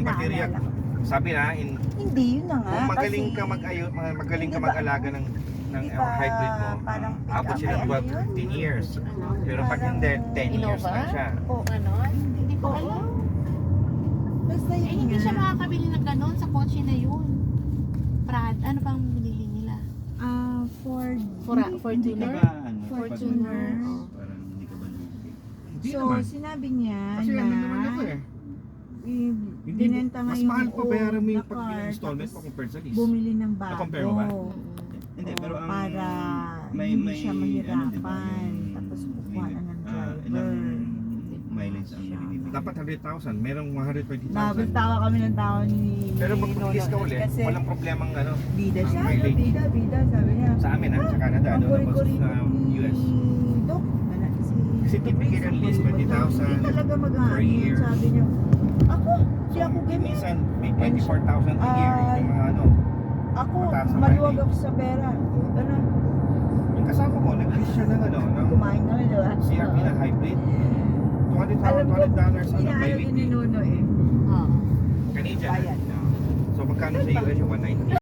material. naalala ko. Sabi na, Hindi, yun na nga. kung magaling kasi, ka magaling ka Di ba, mag-alaga ng di ba, hybrid mo, parang pick abot up, siya ng ay, 12 ano to yun? 15 years. Pero pag Parang hindi, 10 years Innova? na siya. O ganon? Hindi ko Oo. alam. Basta Eh, yun hindi nga. siya makakabili ng ganon sa kotse na yun. Prad, ano bang binili nila? Ford. Fortuner? Fortuner. Parang hindi ka ba nabibig? Hindi So, naman. sinabi niya Kasi na ano naman ako eh. Hindi binenta nga mas yung mahal pa bayaran mo old yung na car, pag-installment mo tapos compared sa lease. bumili ng bago. Na-compare mo ba? Hindi, Oo, pero ang para may hindi may siya ano, di ba, mahirapan. yung Tapos kukuha na ng driver. ilang mileage ang nabibigay. Dapat 100,000, merong 120,000. Nagtawa kami ng tao ni Pero mag-release ka ulit, kasi walang problemang ano. bida ang siya, mileage. bida, sabi niya. Sa amin sa Canada, Ang tapos kuri-kuri sa ni US. Doc, Kasi typical ang lease, 20,000 Hindi talaga per mag-aano year. yun, sabi niya. Ako, di ako ganyan. Minsan, may 24,000 a year. Yung mga ano. Ako, mataas ang maluwag mileage. ako sa pera. Ganun, Yung kasama ko, nag-lease siya ng ano, ng kumain kami, di ba? CRV na hybrid. $200 Alam ko, $200 ano, inaano din ni bi-weekly. Nuno eh. Oo. Canadian. Bayad. So magkano sa US yung 190?